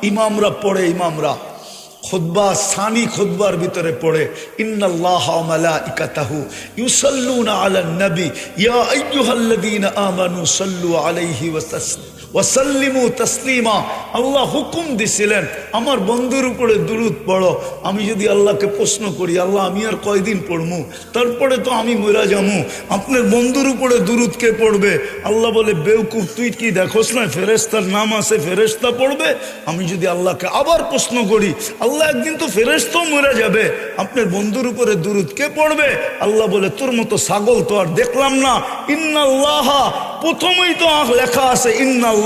ইমামরা পড়ে, ইমামরা খুতবা সানি খুতবার ভিতরে পড়ে ইন্নাল্লাহা ওয়া মালাইকাতাহু ইউসাল্লুনা আলান নবী ইয়া আইয়ুহাল্লাযীনা আমানু সাল্লু আলাইহি ওয়া সাল্লিমু তাসলিমা। আল্লাহ হুকুম দিছিলেন আমার বন্ধুর উপরে দুরূদ পড়ো। আমি যদি আল্লাহকে প্রশ্ন করি, আল্লাহ আমি আর কয়দিন পড়মু, তারপরে তো আমি মরা যামু, আপনার বন্ধুর উপরে দুরূদ কে পড়বে? আল্লাহ বলে বেওকুফ, তুই কি দেখোস না ফেরেশতার নাম আছে, ফেরেশতা পড়বে। আমি যদি আল্লাহকে আবার প্রশ্ন করি, আল্লাহ একদিন তো ফেরেশতাও মরে যাবে, আপনার বন্ধুর উপরে দুরূদ কে পড়বে? আল্লাহ বলে তোর মতো ছাগল তো আর দেখলাম না। ইন্নাল্লাহা, প্রথমেই তো লেখা আছে ইন্নাল্লাহ,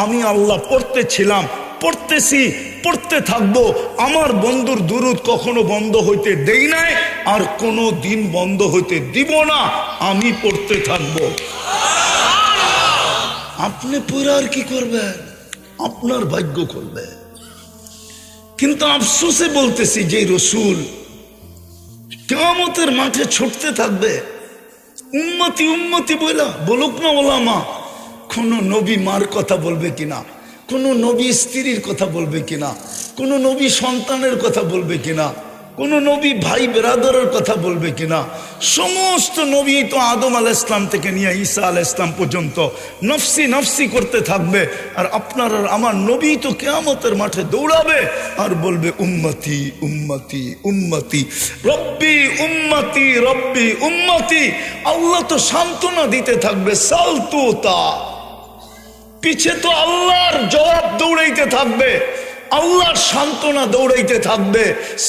আমি আল্লাহ পড়তেছিলাম, পড়তেছি, পড়তে থাকবো। আমার বন্ধুর দুরূদ কখনো বন্ধ হইতে দেই নাই, আর কোনো দিন বন্ধ হইতে দিব না, আমি পড়তে থাকবো। আপনি পড়ে আর কি করবেন? আপনার ভাগ্য করবে। কিন্তু আফসোসে বলতেছি যে রসুল কিয়ামতের মাঠে ছুটতে থাকবে, উম্মতি উম্মতি বলুক না ওলামা, কোন নবী মার কথা বলবে কিনা, কোন নবী স্ত্রীর কথা বলবে কিনা, কোন নবী সন্তানের কথা বলবে কিনা, কোন নবী ভাই বেরাদরের কথা বলবে কিনা? সমস্ত নবী তো আদম আলাইহিস সালাম থেকে নিয়ে ঈসা আলাইহিস সালাম পর্যন্ত নফসি নফসি করতে থাকবে। আর আপনার আর আমার নবী তো কিয়ামতের মাঠে দৌড়াবে আর বলবে উম্মতি উম্মতি উম্মতি রব্বি উম্মতি রব্বি উম্মতি। আল্লাহ তো সান্ত্বনা দিতে থাকবে, সালতুতা, পিছে তো আল্লাহর জবাব দৌড়াইতে থাকবে, আল্লাহর সান্ত্বনা দৌড়াইতে থাকবে।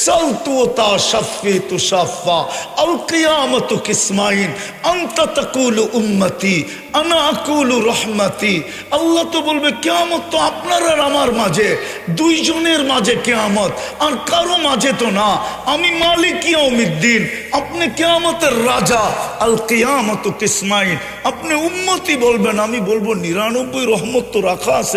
সালতুতা শাফি তুশাফা আল কিয়ামতু কিসমাইন আনতা তাকুলু উম্মতি আনা আকুলু রহমতি। আল্লাহ তো বলবে কিয়ামত তো আপনার আর আমার মাঝে, দুইজনের মাঝে কিয়ামত, আর কারো মাঝে তো না। আমি মালিক ইয়াউমিদ্দিন, আপনি কিয়ামতের রাজা। আল কিয়ামতু কিসমাইন, আপনি উম্মতি বলবেন, আমি বলবো 99 রহমত তো রাখা আছে